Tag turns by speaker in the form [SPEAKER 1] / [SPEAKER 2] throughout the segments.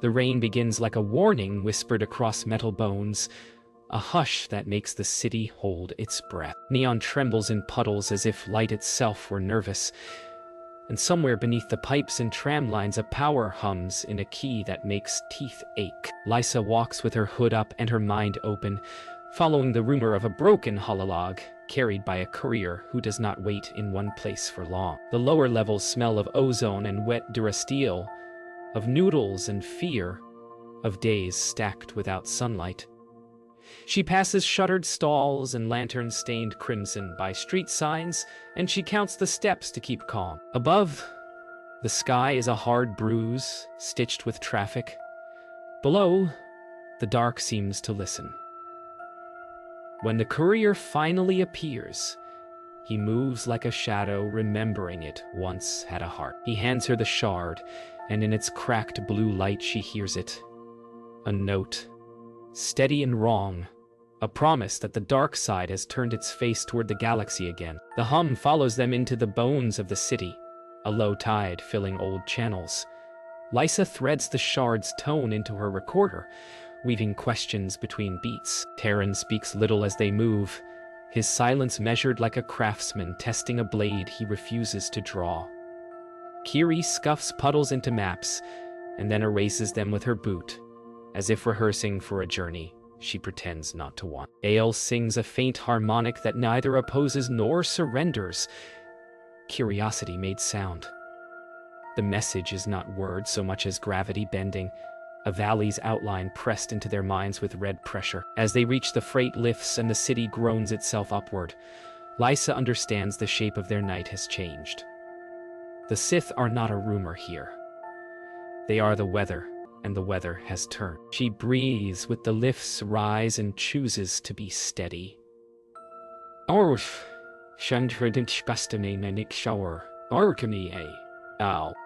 [SPEAKER 1] The rain begins like a warning whispered across metal bones, a hush that makes the city hold its breath. Neon trembles in puddles as if light itself were nervous, and somewhere beneath the pipes and tram lines a power hums in a key that makes teeth ache. Lysa walks with her hood up and her mind open, following the rumor of a broken hololog carried by a courier who does not wait in one place for long. The lower levels smell of ozone and wet durasteel, of noodles and fear, of days stacked without sunlight. She passes shuttered stalls and lanterns stained crimson by street signs, and she counts the steps to keep calm. Above, the sky is a hard bruise, stitched with traffic. Below, the dark seems to listen. When the courier finally appears, he moves like a shadow, remembering it once had a heart. He hands her the shard, and in its cracked blue light she hears it. A note, steady and wrong, a promise that the dark side has turned its face toward the galaxy again. The hum follows them into the bones of the city, a low tide filling old channels. Lysa threads the shard's tone into her recorder, weaving questions between beats. Terran speaks little as they move, his silence measured like a craftsman testing a blade he refuses to draw. Kiri scuffs puddles into maps, and then erases them with her boot. As if rehearsing for a journey she pretends not to want. Ael sings a faint harmonic that neither opposes nor surrenders. Curiosity made sound. The message is not words so much as gravity bending, a valley's outline pressed into their minds with red pressure. As they reach the freight lifts and the city groans itself upward, Lysa understands the shape of their night has changed. The Sith are not a rumor here. They are the weather, and the weather has turned. She breathes with the lifts rise and chooses to be steady.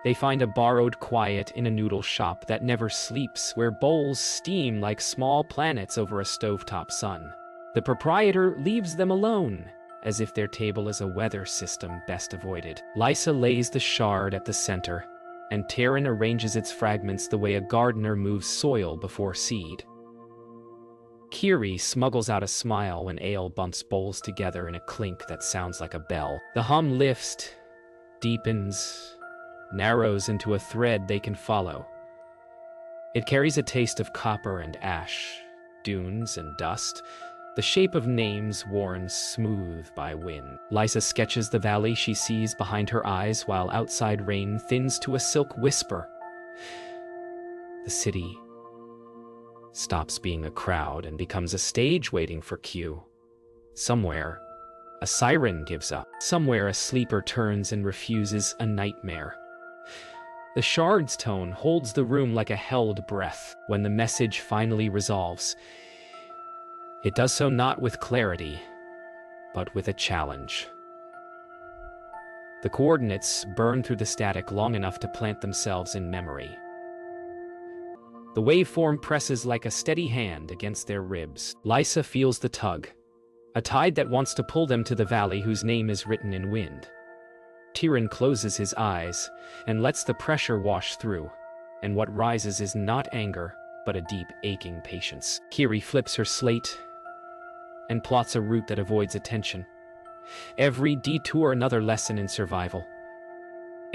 [SPEAKER 1] They find a borrowed quiet in a noodle shop that never sleeps, where bowls steam like small planets over a stovetop sun. The proprietor leaves them alone, as if their table is a weather system best avoided. Lysa lays the shard at the center, and Terran arranges its fragments the way a gardener moves soil before seed. Kiri smuggles out a smile when Ael bumps bowls together in a clink that sounds like a bell. The hum lifts, deepens, narrows into a thread they can follow. It carries a taste of copper and ash, dunes and dust, the shape of names worn smooth by wind. Lysa sketches the valley she sees behind her eyes while outside rain thins to a silk whisper. The city stops being a crowd and becomes a stage waiting for cue. Somewhere, a siren gives up. Somewhere, a sleeper turns and refuses a nightmare. The shard's tone holds the room like a held breath. When the message finally resolves, it does so not with clarity, but with a challenge. The coordinates burn through the static long enough to plant themselves in memory. The waveform presses like a steady hand against their ribs. Lysa feels the tug, a tide that wants to pull them to the valley whose name is written in wind. Tyrion closes his eyes and lets the pressure wash through, and what rises is not anger, but a deep, aching patience. Kiri flips her slate and plots a route that avoids attention. Every detour another lesson in survival.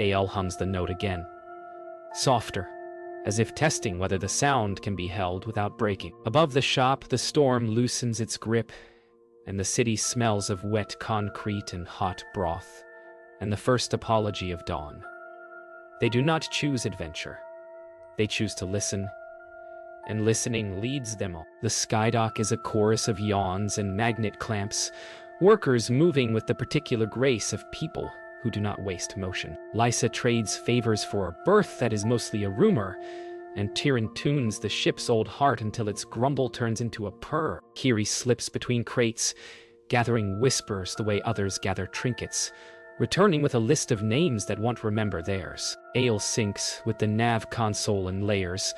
[SPEAKER 1] Ael hums the note again, softer, as if testing whether the sound can be held without breaking. Above the shop, the storm loosens its grip, and the city smells of wet concrete and hot broth, and the first apology of dawn. They do not choose adventure. They choose to listen, and listening leads them on. The skydock is a chorus of yawns and magnet clamps, workers moving with the particular grace of people who do not waste motion. Lysa trades favors for a berth that is mostly a rumor, and Tyrion tunes the ship's old heart until its grumble turns into a purr. Kiri slips between crates, gathering whispers the way others gather trinkets, returning with a list of names that won't remember theirs. Ael sinks with the nav console in layers,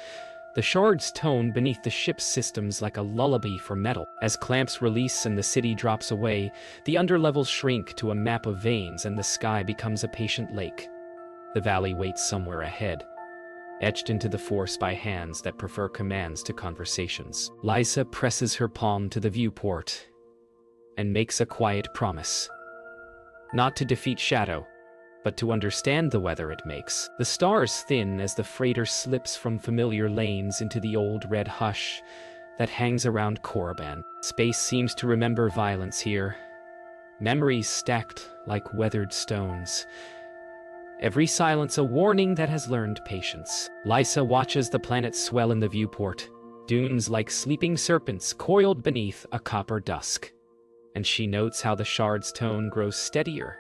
[SPEAKER 1] the shard's tone beneath the ship's systems like a lullaby for metal. As clamps release and the city drops away, the underlevels shrink to a map of veins and the sky becomes a patient lake. The valley waits somewhere ahead, etched into the Force by hands that prefer commands to conversations. Lysa presses her palm to the viewport and makes a quiet promise. Not to defeat Shadow, but to understand the weather it makes. The stars thin as the freighter slips from familiar lanes into the old red hush that hangs around Korriban. Space seems to remember violence here. Memories stacked like weathered stones. Every silence a warning that has learned patience. Lysa watches the planet swell in the viewport, dunes like sleeping serpents coiled beneath a copper dusk. And she notes how the shard's tone grows steadier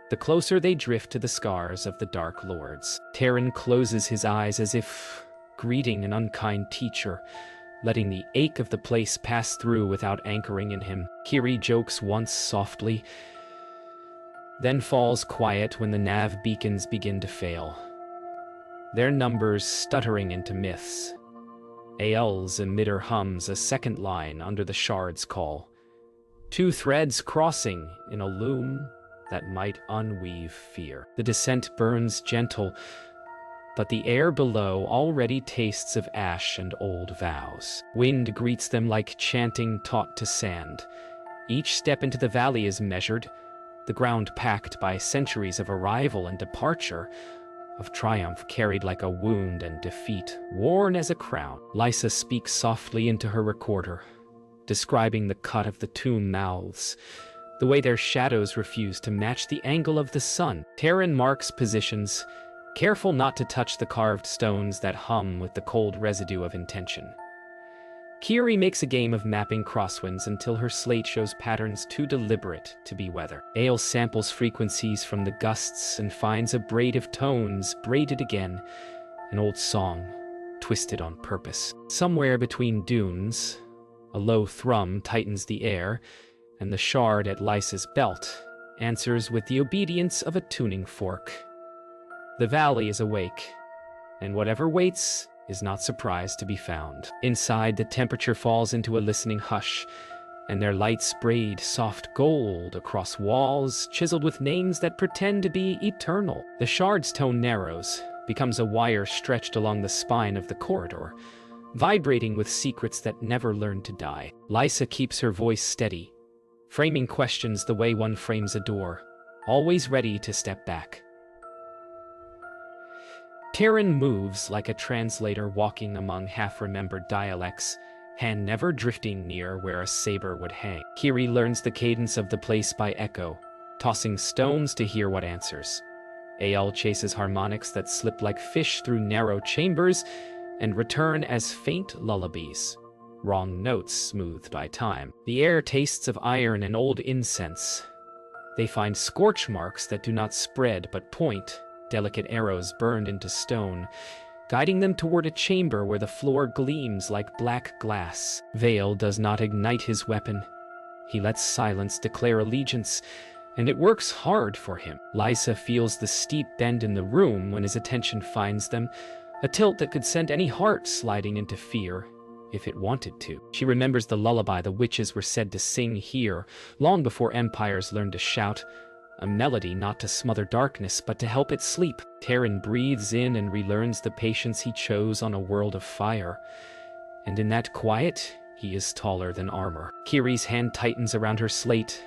[SPEAKER 1] the closer they drift to the scars of the Dark Lords. Terran closes his eyes as if greeting an unkind teacher, letting the ache of the place pass through without anchoring in him. Kiri jokes once softly, then falls quiet when the nav beacons begin to fail, their numbers stuttering into myths. Ael's emitter hums a second line under the shard's call, two threads crossing in a loom that might unweave fear. The descent burns gentle, but the air below already tastes of ash and old vows. Wind greets them like chanting taught to sand. Each step into the valley is measured, the ground packed by centuries of arrival and departure, of triumph carried like a wound and defeat worn as a crown. Lysa speaks softly into her recorder, describing the cut of the tomb mouths, the way their shadows refuse to match the angle of the sun. Terran marks positions, careful not to touch the carved stones that hum with the cold residue of intention. Kiri makes a game of mapping crosswinds until her slate shows patterns too deliberate to be weather. Ael samples frequencies from the gusts and finds a braid of tones braided again, an old song, twisted on purpose. Somewhere between dunes, a low thrum tightens the air, and the shard at Lysa's belt answers with the obedience of a tuning fork. The valley is awake, and whatever waits is not surprised to be found. Inside, the temperature falls into a listening hush, and their lights braid soft gold across walls chiseled with names that pretend to be eternal. The shard's tone narrows, becomes a wire stretched along the spine of the corridor, vibrating with secrets that never learn to die. Lysa keeps her voice steady, framing questions the way one frames a door, always ready to step back. Terran moves like a translator walking among half-remembered dialects, hand never drifting near where a saber would hang. Kiri learns the cadence of the place by echo, tossing stones to hear what answers. Ael chases harmonics that slip like fish through narrow chambers and return as faint lullabies, wrong notes smoothed by time. The air tastes of iron and old incense. They find scorch marks that do not spread but point, delicate arrows burned into stone, guiding them toward a chamber where the floor gleams like black glass. Vale does not ignite his weapon. He lets silence declare allegiance, and it works hard for him. Lysa feels the steep bend in the room when his attention finds them, a tilt that could send any heart sliding into fear if it wanted to. She remembers the lullaby the witches were said to sing here, long before empires learned to shout, a melody not to smother darkness, but to help it sleep. Terran breathes in and relearns the patience he chose on a world of fire. And in that quiet, he is taller than armor. Kiri's hand tightens around her slate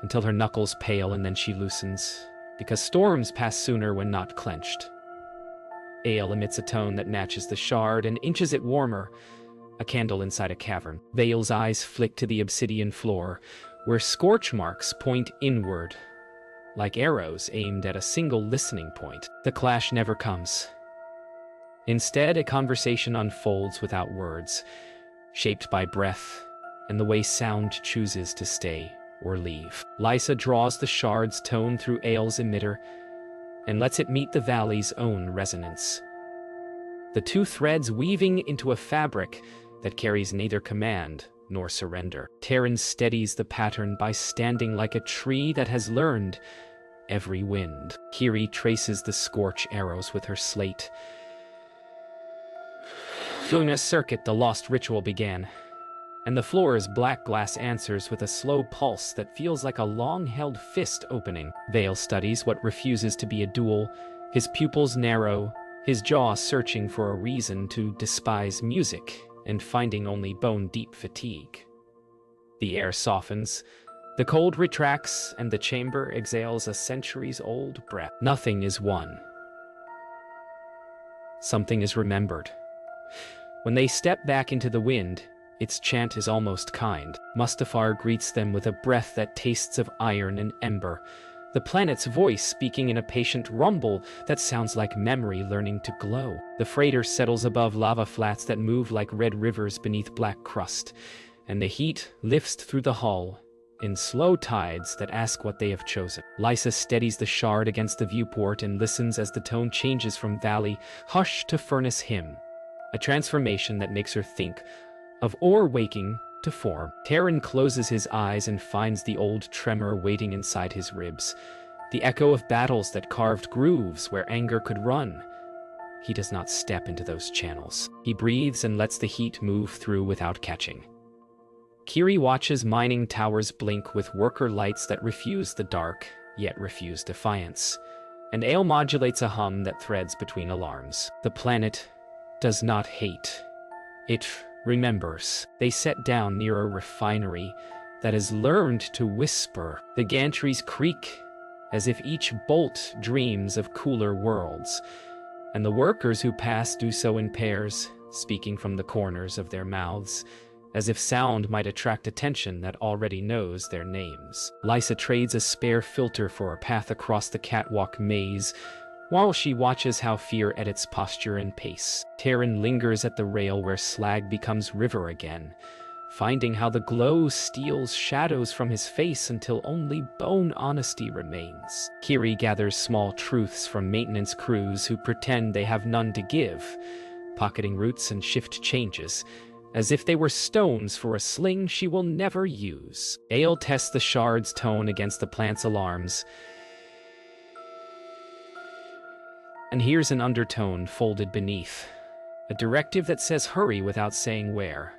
[SPEAKER 1] until her knuckles pale, and then she loosens, because storms pass sooner when not clenched. Ael emits a tone that matches the shard and inches it warmer, a candle inside a cavern. Vale's eyes flick to the obsidian floor, where scorch marks point inward, like arrows aimed at a single listening point. The clash never comes. Instead, a conversation unfolds without words, shaped by breath and the way sound chooses to stay or leave. Lysa draws the shard's tone through Ael's emitter and lets it meet the valley's own resonance, the two threads weaving into a fabric that carries neither command nor surrender. Terran steadies the pattern by standing like a tree that has learned every wind. Kiri traces the scorch arrows with her slate. Through a circuit, the lost ritual began, and the floor's black glass answers with a slow pulse that feels like a long-held fist opening. Vale studies what refuses to be a duel, his pupils narrow, his jaw searching for a reason to despise music and finding only bone-deep fatigue. The air softens, the cold retracts, and the chamber exhales a centuries-old breath. Nothing is won. Something is remembered. When they step back into the wind, its chant is almost kind. Mustafar greets them with a breath that tastes of iron and ember, the planet's voice speaking in a patient rumble that sounds like memory learning to glow. The freighter settles above lava flats that move like red rivers beneath black crust, and the heat lifts through the hull in slow tides that ask what they have chosen. Lysa steadies the shard against the viewport and listens as the tone changes from valley hush to furnace hymn, a transformation that makes her think of ore waking to form. Terran closes his eyes and finds the old tremor waiting inside his ribs, the echo of battles that carved grooves where anger could run. He does not step into those channels. He breathes and lets the heat move through without catching. Kiri watches mining towers blink with worker lights that refuse the dark, yet refuse defiance, and Ale modulates a hum that threads between alarms. The planet does not hate. It remembers. They set down near a refinery that has learned to whisper. The gantries creak as if each bolt dreams of cooler worlds, and the workers who pass do so in pairs, speaking from the corners of their mouths, as if sound might attract attention that already knows their names. Lysa trades a spare filter for a path across the catwalk maze, while she watches how fear edits posture and pace. Terran lingers at the rail where slag becomes river again, finding how the glow steals shadows from his face until only bone honesty remains. Kiri gathers small truths from maintenance crews who pretend they have none to give, pocketing routes and shift changes, as if they were stones for a sling she will never use. Ale tests the shard's tone against the plant's alarms, and hears an undertone folded beneath, a directive that says hurry without saying where.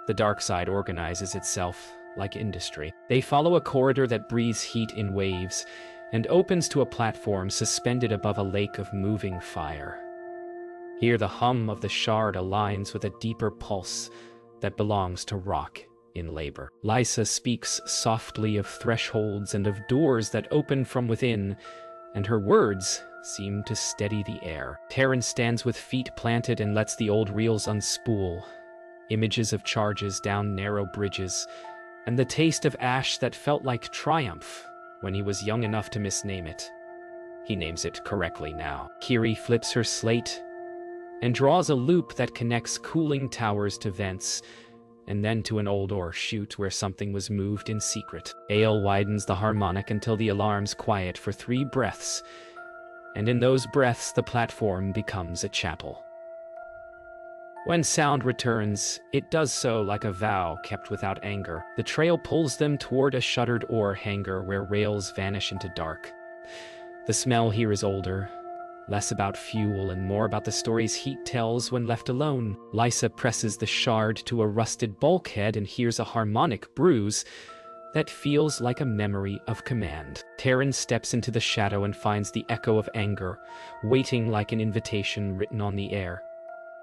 [SPEAKER 1] The dark side organizes itself like industry. They follow a corridor that breathes heat in waves and opens to a platform suspended above a lake of moving fire. Here the hum of the shard aligns with a deeper pulse that belongs to rock in labor. Lysa speaks softly of thresholds and of doors that open from within, and her words seem to steady the air. Terran stands with feet planted and lets the old reels unspool, images of charges down narrow bridges, and the taste of ash that felt like triumph when he was young enough to misname it. He names it correctly now. Kiri flips her slate and draws a loop that connects cooling towers to vents, and then to an old ore chute where something was moved in secret. Ale widens the harmonic until the alarms quiet for 3 breaths, and in those breaths the platform becomes a chapel. When sound returns, it does so like a vow kept without anger. The trail pulls them toward a shuttered ore hangar where rails vanish into dark. The smell here is older, less about fuel and more about the stories heat tells when left alone. Lysa presses the shard to a rusted bulkhead and hears a harmonic bruise that feels like a memory of command. Terran steps into the shadow and finds the echo of anger, waiting like an invitation written on the air.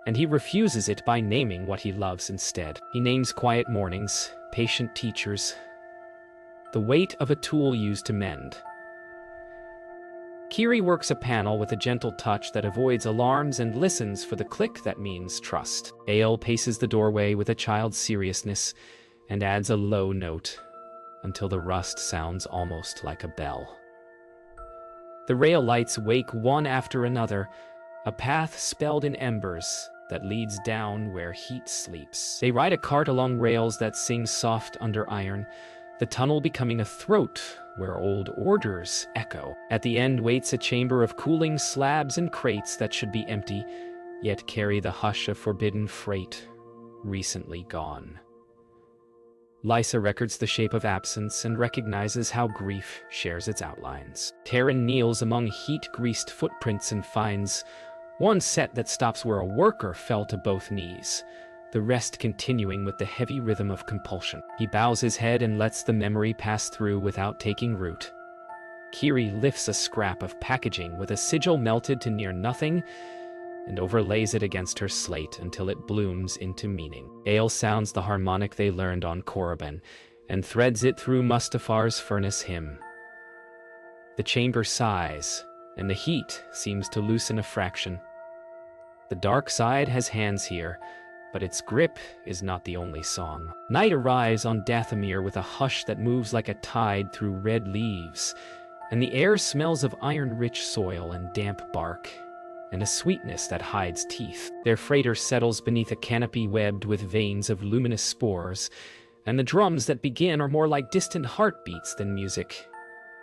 [SPEAKER 1] And he refuses it by naming what he loves instead. He names quiet mornings, patient teachers, the weight of a tool used to mend. Kiri works a panel with a gentle touch that avoids alarms and listens for the click that means trust. Ale paces the doorway with a child's seriousness and adds a low note until the rust sounds almost like a bell. The rail lights wake one after another, a path spelled in embers that leads down where heat sleeps. They ride a cart along rails that sing soft under iron, the tunnel becoming a throat where old orders echo. At the end waits a chamber of cooling slabs and crates that should be empty, yet carry the hush of forbidden freight, recently gone. Lysa records the shape of absence and recognizes how grief shares its outlines. Terran kneels among heat-greased footprints and finds one set that stops where a worker fell to both knees, the rest continuing with the heavy rhythm of compulsion. He bows his head and lets the memory pass through without taking root. Kiri lifts a scrap of packaging with a sigil melted to near nothing and overlays it against her slate until it blooms into meaning. Ale sounds the harmonic they learned on Korriban and threads it through Mustafar's furnace hymn. The chamber sighs, and the heat seems to loosen a fraction. The dark side has hands here, but its grip is not the only song. Night arrives on Dathomir with a hush that moves like a tide through red leaves, and the air smells of iron-rich soil and damp bark, and a sweetness that hides teeth. Their freighter settles beneath a canopy webbed with veins of luminous spores, and the drums that begin are more like distant heartbeats than music.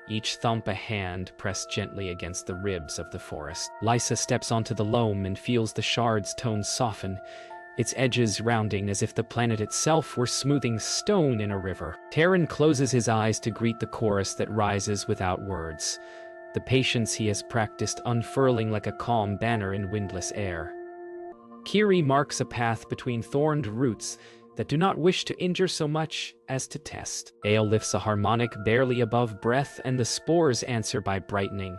[SPEAKER 1] Each thump a hand pressed gently against the ribs of the forest. Lysa steps onto the loam and feels the shard's tones soften, its edges rounding as if the planet itself were smoothing stone in a river. Terran closes his eyes to greet the chorus that rises without words, the patience he has practiced unfurling like a calm banner in windless air. Kiri marks a path between thorned roots that do not wish to injure so much as to test. Ale lifts a harmonic barely above breath, and the spores answer by brightening.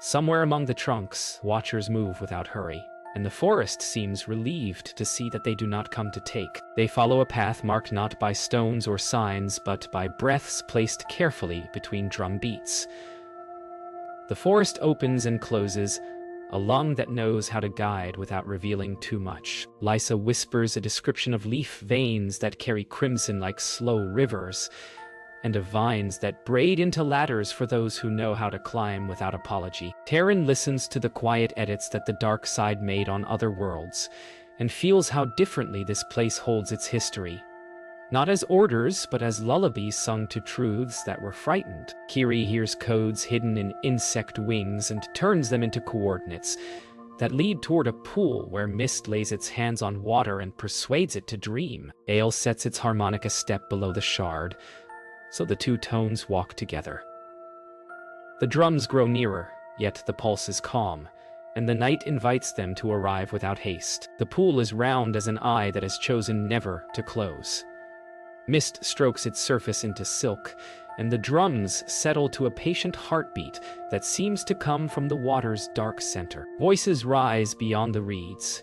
[SPEAKER 1] Somewhere among the trunks, watchers move without hurry, and the forest seems relieved to see that they do not come to take. They follow a path marked not by stones or signs, but by breaths placed carefully between drum beats. The forest opens and closes, a lung that knows how to guide without revealing too much. Lysa whispers a description of leaf veins that carry crimson like slow rivers, and of vines that braid into ladders for those who know how to climb without apology. Terran listens to the quiet edits that the dark side made on other worlds, and feels how differently this place holds its history. Not as orders, but as lullabies sung to truths that were frightened. Kiri hears codes hidden in insect wings and turns them into coordinates that lead toward a pool where mist lays its hands on water and persuades it to dream. Ale sets its harmonic a step below the shard, so the two tones walk together. The drums grow nearer, yet the pulse is calm, and the night invites them to arrive without haste. The pool is round as an eye that has chosen never to close. Mist strokes its surface into silk, and the drums settle to a patient heartbeat that seems to come from the water's dark center. Voices rise beyond the reeds,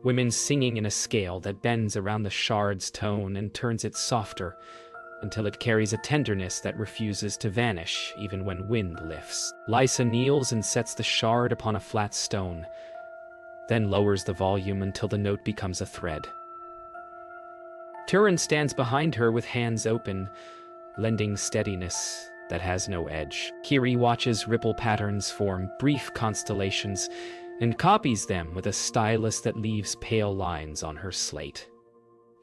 [SPEAKER 1] women singing in a scale that bends around the shard's tone and turns it softer, until it carries a tenderness that refuses to vanish even when wind lifts. Lysa kneels and sets the shard upon a flat stone, then lowers the volume until the note becomes a thread. Turin stands behind her with hands open, lending steadiness that has no edge. Kiri watches ripple patterns form brief constellations and copies them with a stylus that leaves pale lines on her slate.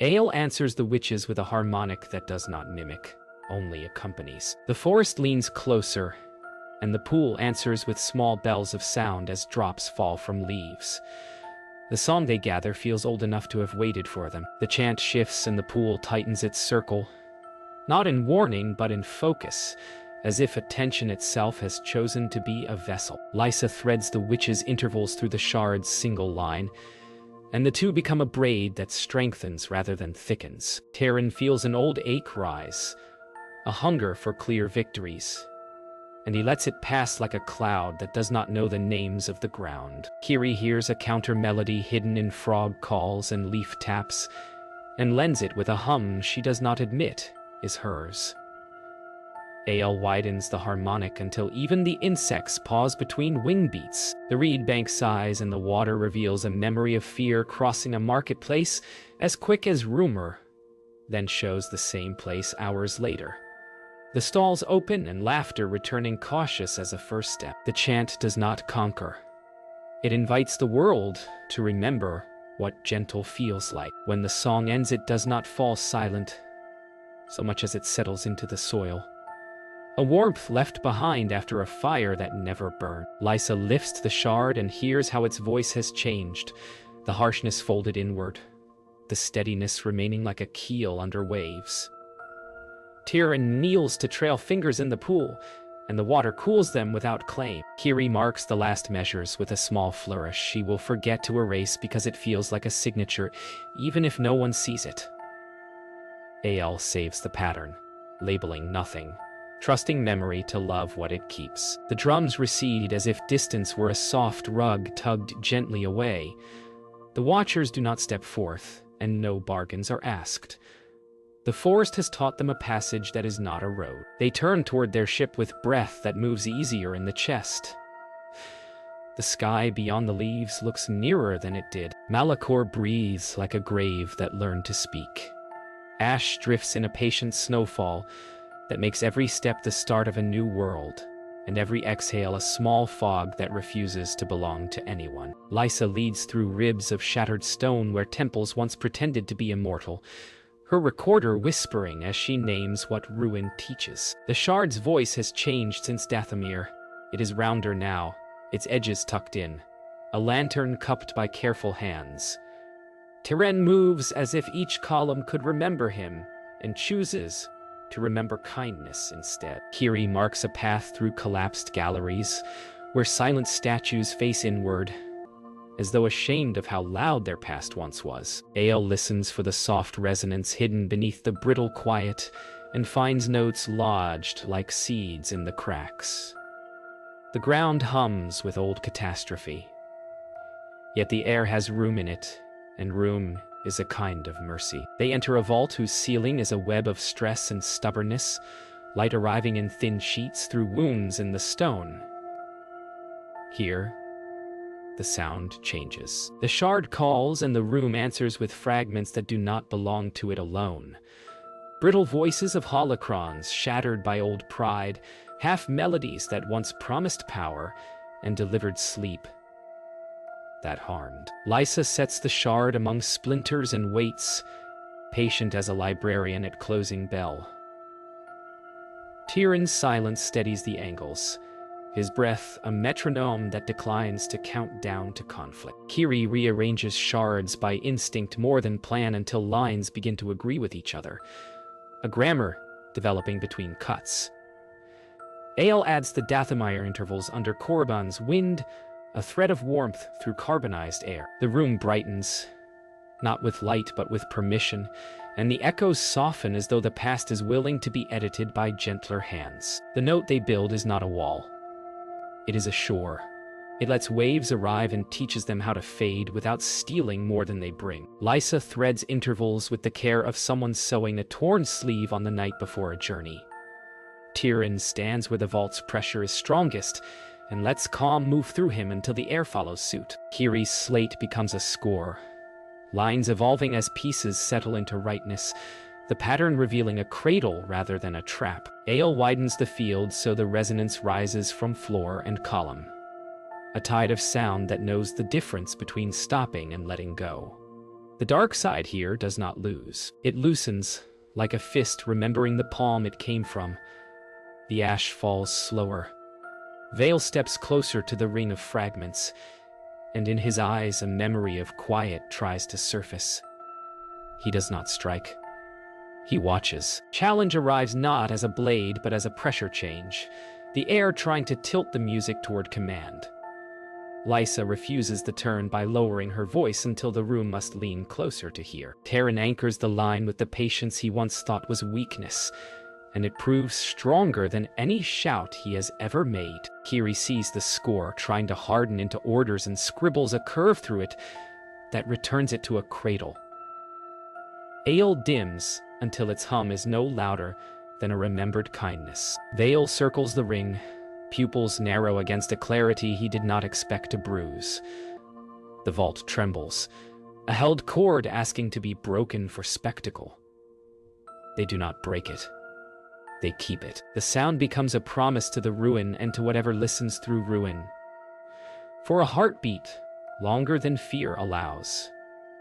[SPEAKER 1] Ale answers the witches with a harmonic that does not mimic, only accompanies. The forest leans closer, and the pool answers with small bells of sound as drops fall from leaves. The song they gather feels old enough to have waited for them. The chant shifts and the pool tightens its circle, not in warning but in focus, as if attention itself has chosen to be a vessel. Lysa threads the witch's intervals through the shard's single line, and the two become a braid that strengthens rather than thickens. Terran feels an old ache rise, a hunger for clear victories, and he lets it pass like a cloud that does not know the names of the ground. Kiri hears a counter-melody hidden in frog calls and leaf taps, and lends it with a hum she does not admit is hers. Ale widens the harmonic until even the insects pause between wing beats. The reed bank sighs and the water reveals a memory of fear crossing a marketplace as quick as rumor, then shows the same place hours later. The stalls open and laughter returning cautious as a first step. The chant does not conquer. It invites the world to remember what gentle feels like. When the song ends, it does not fall silent, so much as it settles into the soil. A warmth left behind after a fire that never burned. Lysa lifts the shard and hears how its voice has changed, the harshness folded inward, the steadiness remaining like a keel under waves. Tyrion kneels to trail fingers in the pool, and the water cools them without claim. Kiri marks the last measures with a small flourish she will forget to erase because it feels like a signature, even if no one sees it. Ale saves the pattern, labeling nothing, trusting memory to love what it keeps. The drums recede as if distance were a soft rug tugged gently away. The watchers do not step forth, and no bargains are asked. The forest has taught them a passage that is not a road. They turn toward their ship with breath that moves easier in the chest. The sky beyond the leaves looks nearer than it did. Malachor breathes like a grave that learned to speak. Ash drifts in a patient snowfall that makes every step the start of a new world, and every exhale a small fog that refuses to belong to anyone. Lysa leads through ribs of shattered stone where temples once pretended to be immortal, her recorder whispering as she names what ruin teaches. The shard's voice has changed since Dathomir. It is rounder now, its edges tucked in, a lantern cupped by careful hands. Tiren moves as if each column could remember him, and chooses to remember kindness instead. Kiri marks a path through collapsed galleries, where silent statues face inward, as though ashamed of how loud their past once was. Ael listens for the soft resonance hidden beneath the brittle quiet, and finds notes lodged like seeds in the cracks. The ground hums with old catastrophe, yet the air has room in it, and room is a kind of mercy. They enter a vault whose ceiling is a web of stress and stubbornness, light arriving in thin sheets through wounds in the stone. Here, the sound changes. The shard calls, and the room answers with fragments that do not belong to it alone. Brittle voices of holocrons shattered by old pride, half melodies that once promised power and delivered sleep that harmed. Lysa sets the shard among splinters and waits, patient as a librarian at closing bell. Tiren's silence steadies the angles, his breath a metronome that declines to count down to conflict. Kiri rearranges shards by instinct more than plan until lines begin to agree with each other, a grammar developing between cuts. Ael adds the Dathomir intervals under Korriban's wind, a thread of warmth through carbonized air. The room brightens, not with light but with permission, and the echoes soften as though the past is willing to be edited by gentler hands. The note they build is not a wall. It is a shore. It lets waves arrive and teaches them how to fade without stealing more than they bring. Lysa threads intervals with the care of someone sewing a torn sleeve on the night before a journey. Tiren stands where the vault's pressure is strongest, and lets calm move through him until the air follows suit. Kiri's slate becomes a score, lines evolving as pieces settle into rightness, the pattern revealing a cradle rather than a trap. Ael widens the field so the resonance rises from floor and column, a tide of sound that knows the difference between stopping and letting go. The dark side here does not lose. It loosens, like a fist remembering the palm it came from. The ash falls slower. Vale steps closer to the ring of fragments, and in his eyes a memory of quiet tries to surface. He does not strike. He watches. Challenge arrives not as a blade but as a pressure change, the air trying to tilt the music toward command. Lysa refuses the turn by lowering her voice until the room must lean closer to hear. Tiren anchors the line with the patience he once thought was weakness, and it proves stronger than any shout he has ever made. Kiri sees the score, trying to harden into orders, and scribbles a curve through it that returns it to a cradle. Ael dims until its hum is no louder than a remembered kindness. Vale circles the ring, pupils narrow against a clarity he did not expect to bruise. The vault trembles, a held cord asking to be broken for spectacle. They do not break it. They keep it. The sound becomes a promise to the ruin and to whatever listens through ruin. For a heartbeat, longer than fear allows,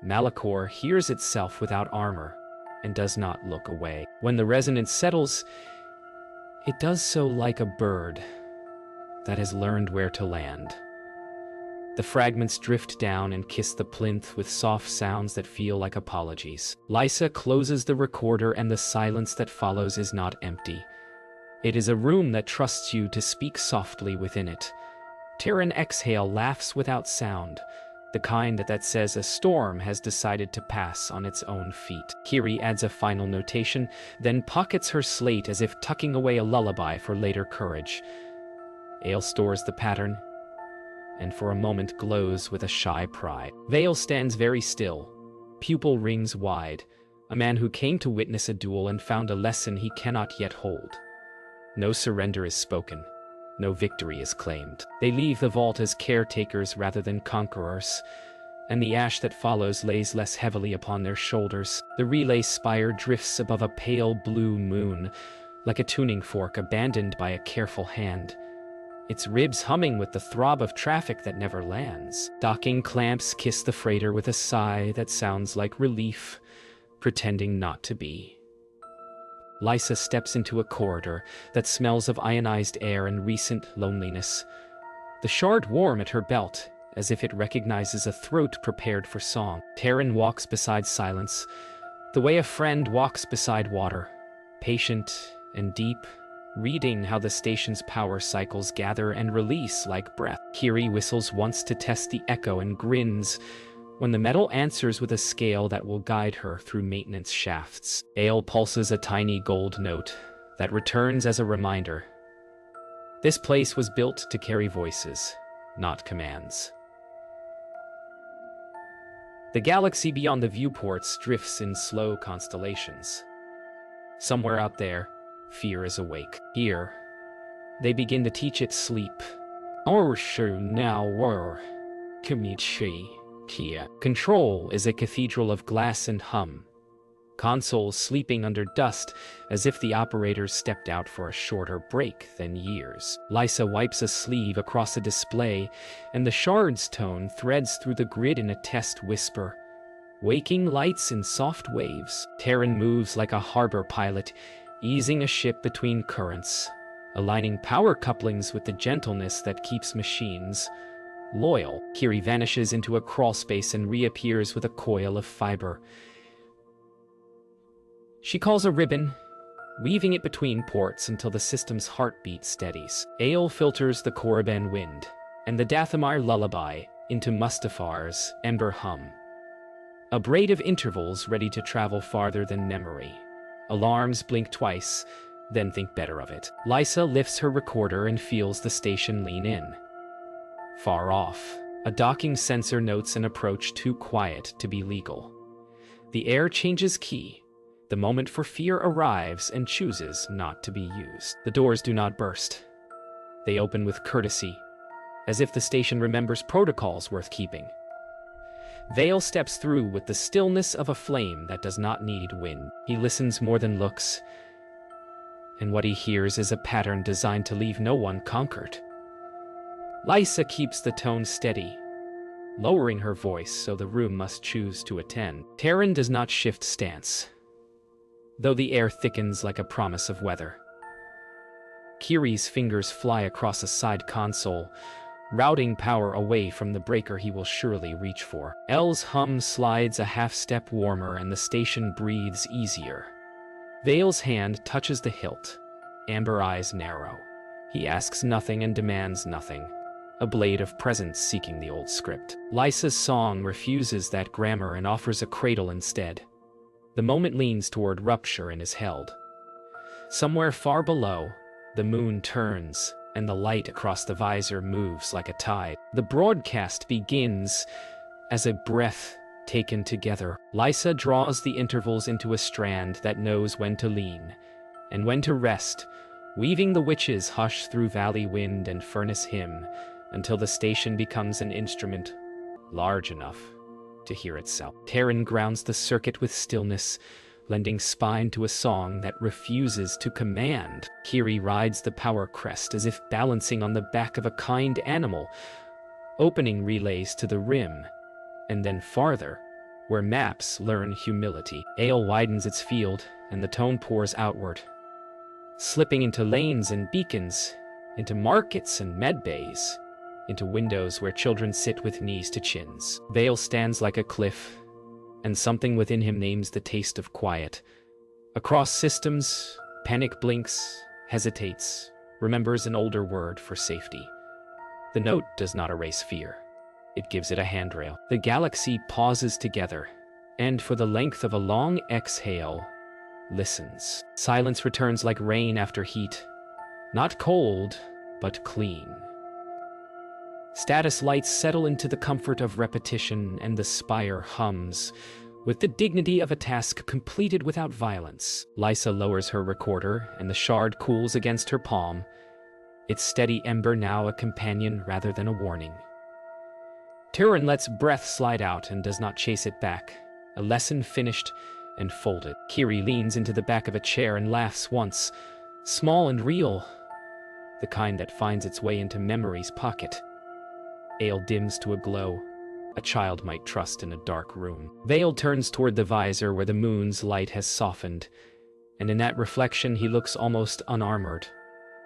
[SPEAKER 1] Malachor hears itself without armor and does not look away. When the resonance settles, it does so like a bird that has learned where to land. The fragments drift down and kiss the plinth with soft sounds that feel like apologies. Lysa closes the recorder, and the silence that follows is not empty. It is a room that trusts you to speak softly within it. Tiren exhale laughs without sound, the kind that says a storm has decided to pass on its own feet. Kiri adds a final notation, then pockets her slate as if tucking away a lullaby for later courage. Ale stores the pattern, and for a moment glows with a shy pride. Vale stands very still, pupil rings wide, a man who came to witness a duel and found a lesson he cannot yet hold. No surrender is spoken. No victory is claimed. They leave the vault as caretakers rather than conquerors, and the ash that follows lays less heavily upon their shoulders. The relay spire drifts above a pale blue moon, like a tuning fork abandoned by a careful hand, its ribs humming with the throb of traffic that never lands. Docking clamps kiss the freighter with a sigh that sounds like relief, pretending not to be. Lysa steps into a corridor that smells of ionized air and recent loneliness, the shard warm at her belt, as if it recognizes a throat prepared for song. Terran walks beside silence, the way a friend walks beside water, patient and deep, reading how the station's power cycles gather and release like breath. Kiri whistles once to test the echo and grins when the metal answers with a scale that will guide her through maintenance shafts. Ale pulses a tiny gold note that returns as a reminder. This place was built to carry voices, not commands. The galaxy beyond the viewports drifts in slow constellations. Somewhere out there, fear is awake. Here, they begin to teach it sleep. Control is a cathedral of glass and hum, consoles sleeping under dust as if the operators stepped out for a shorter break than years. Lysa wipes a sleeve across a display, and the shard's tone threads through the grid in a test whisper, waking lights in soft waves. Terran moves like a harbor pilot, easing a ship between currents, aligning power couplings with the gentleness that keeps machines loyal. Kiri vanishes into a crawlspace and reappears with a coil of fiber. She calls a ribbon, weaving it between ports until the system's heartbeat steadies. Ale filters the Korriban wind, and the Dathomir lullaby into Mustafar's ember hum. A braid of intervals ready to travel farther than memory. Alarms blink twice, then think better of it. Lysa lifts her recorder and feels the station lean in. Far off, a docking sensor notes an approach too quiet to be legal. The air changes key. The moment for fear arrives and chooses not to be used. The doors do not burst. They open with courtesy, as if the station remembers protocols worth keeping. Vale steps through with the stillness of a flame that does not need wind. He listens more than looks, and what he hears is a pattern designed to leave no one conquered. Lysa keeps the tone steady, lowering her voice so the room must choose to attend. Terran does not shift stance, though the air thickens like a promise of weather. Kiri's fingers fly across a side console, routing power away from the breaker he will surely reach for. L's hum slides a half-step warmer and the station breathes easier. Vale's hand touches the hilt, amber eyes narrow. He asks nothing and demands nothing. A blade of presence seeking the old script. Lysa's song refuses that grammar and offers a cradle instead. The moment leans toward rupture and is held. Somewhere far below, the moon turns, and the light across the visor moves like a tide. The broadcast begins as a breath taken together. Lysa draws the intervals into a strand that knows when to lean and when to rest, weaving the witches hush through valley wind and furnace hymn until the station becomes an instrument large enough to hear itself. Terran grounds the circuit with stillness, lending spine to a song that refuses to command. Kiri rides the power crest as if balancing on the back of a kind animal, opening relays to the rim, and then farther, where maps learn humility. Ale widens its field, and the tone pours outward, slipping into lanes and beacons, into markets and medbays, into windows where children sit with knees to chins. Vale stands like a cliff, and something within him names the taste of quiet. Across systems, panic blinks, hesitates, remembers an older word for safety. The note does not erase fear. It gives it a handrail. The galaxy pauses together, and for the length of a long exhale, listens. Silence returns like rain after heat. Not cold, but clean. Status lights settle into the comfort of repetition, and the spire hums, with the dignity of a task completed without violence. Lysa lowers her recorder, and the shard cools against her palm, its steady ember now a companion rather than a warning. Turin lets breath slide out and does not chase it back. A lesson finished and folded. Kiri leans into the back of a chair and laughs once, small and real, the kind that finds its way into memory's pocket. Ale dims to a glow a child might trust in a dark room. Vale turns toward the visor where the moon's light has softened, and in that reflection he looks almost unarmored.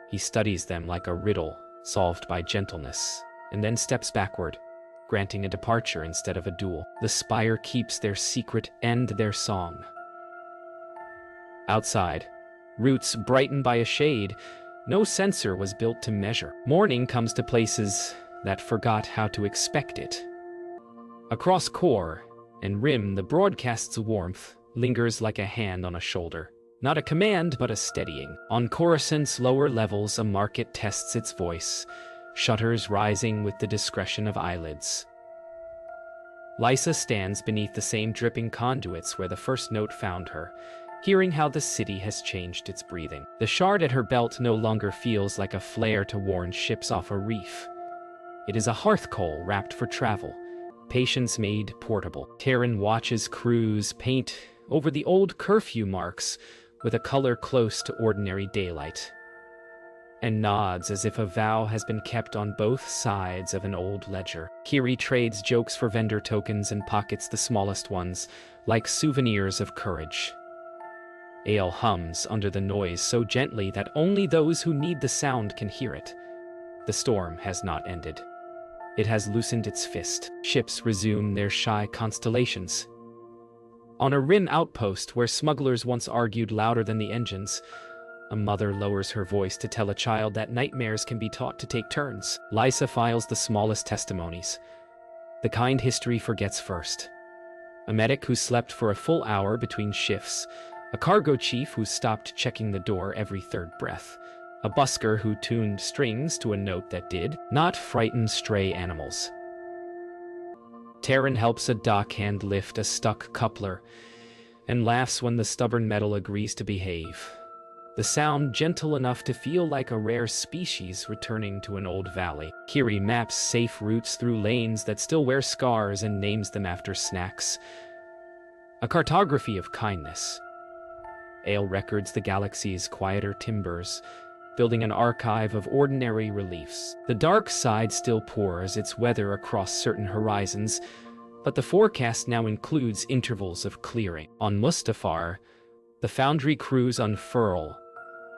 [SPEAKER 1] He studies them like a riddle solved by gentleness, and then steps backward, granting a departure instead of a duel. The spire keeps their secret and their song. Outside, roots brightened by a shade. No sensor was built to measure. Morning comes to places that forgot how to expect it. Across core and rim, the broadcast's warmth lingers like a hand on a shoulder. Not a command, but a steadying. On Coruscant's lower levels, a market tests its voice, shutters rising with the discretion of eyelids. Lysa stands beneath the same dripping conduits where the first note found her, hearing how the city has changed its breathing. The shard at her belt no longer feels like a flare to warn ships off a reef. It is a hearth coal wrapped for travel, patience made portable. Terran watches crews paint over the old curfew marks with a color close to ordinary daylight, and nods as if a vow has been kept on both sides of an old ledger. Kiri trades jokes for vendor tokens and pockets the smallest ones, like souvenirs of courage. Ale hums under the noise so gently that only those who need the sound can hear it. The storm has not ended. It has loosened its fist. Ships resume their shy constellations. On a rim outpost where smugglers once argued louder than the engines, a mother lowers her voice to tell a child that nightmares can be taught to take turns. Lysa files the smallest testimonies, the kind history forgets first. A medic who slept for a full hour between shifts, a cargo chief who stopped checking the door every third breath, a busker who tuned strings to a note that did not frighten stray animals. Terran helps a dockhand lift a stuck coupler and laughs when the stubborn metal agrees to behave. The sound gentle enough to feel like a rare species returning to an old valley. Kiri maps safe routes through lanes that still wear scars and names them after snacks. A cartography of kindness. Ale records the galaxy's quieter timbers, building an archive of ordinary reliefs. The dark side still pours its weather across certain horizons, but the forecast now includes intervals of clearing. On Mustafar, the foundry crews unfurl,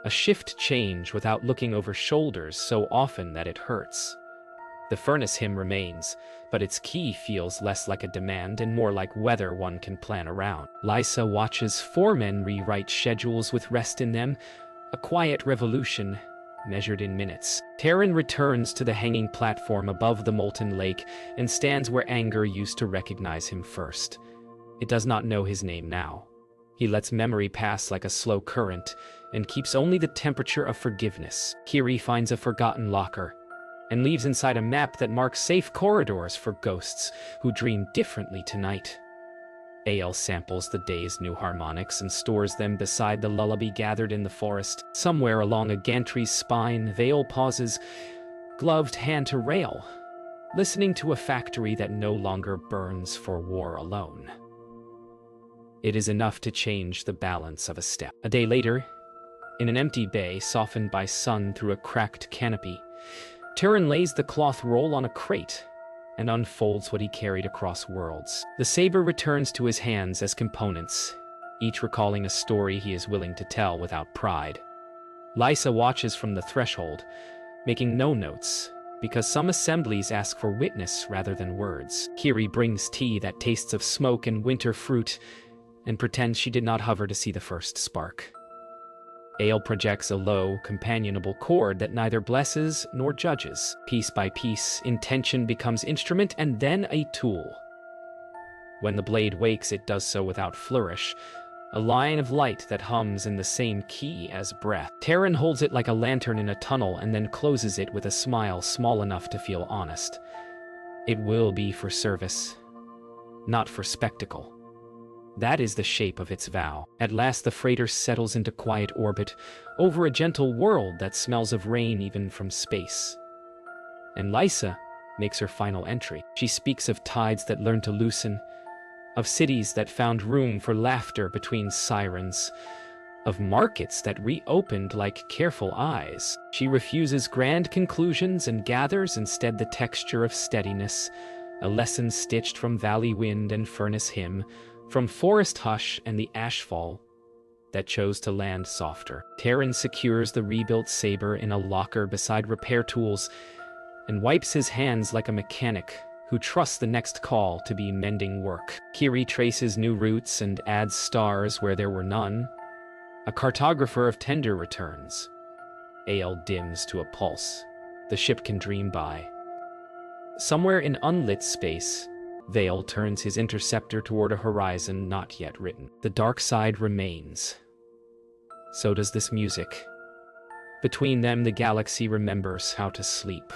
[SPEAKER 1] a shift change without looking over shoulders so often that it hurts. The furnace hymn remains, but its key feels less like a demand and more like weather one can plan around. Lysa watches foremen rewrite schedules with rest in them, a quiet revolution measured in minutes. Terran returns to the hanging platform above the molten lake and stands where anger used to recognize him first. It does not know his name now. He lets memory pass like a slow current and keeps only the temperature of forgiveness. Kiri finds a forgotten locker and leaves inside a map that marks safe corridors for ghosts who dream differently tonight. Ale samples the day's new harmonics and stores them beside the lullaby gathered in the forest. Somewhere along a gantry's spine, Vale pauses, gloved hand to rail, listening to a factory that no longer burns for war alone. It is enough to change the balance of a step. A day later, in an empty bay softened by sun through a cracked canopy, Turin lays the cloth roll on a crate and unfolds what he carried across worlds. The saber returns to his hands as components, each recalling a story he is willing to tell without pride. Lysa watches from the threshold, making no notes, because some assemblies ask for witness rather than words. Kiri brings tea that tastes of smoke and winter fruit, and pretends she did not hover to see the first spark. Ale projects a low, companionable chord that neither blesses nor judges. Piece by piece, intention becomes instrument and then a tool. When the blade wakes, it does so without flourish, a line of light that hums in the same key as breath. Terran holds it like a lantern in a tunnel and then closes it with a smile small enough to feel honest. It will be for service, not for spectacle. That is the shape of its vow. At last the freighter settles into quiet orbit over a gentle world that smells of rain even from space. And Lysa makes her final entry. She speaks of tides that learn to loosen, of cities that found room for laughter between sirens, of markets that reopened like careful eyes. She refuses grand conclusions and gathers instead the texture of steadiness, a lesson stitched from valley wind and furnace hymn, from forest hush and the ashfall that chose to land softer. Terran secures the rebuilt saber in a locker beside repair tools and wipes his hands like a mechanic who trusts the next call to be mending work. Kiri traces new routes and adds stars where there were none. A cartographer of tender returns. Ale dims to a pulse. The ship can dream by. Somewhere in unlit space, Vale turns his interceptor toward a horizon not yet written. The dark side remains. So does this music. Between them, the galaxy remembers how to sleep.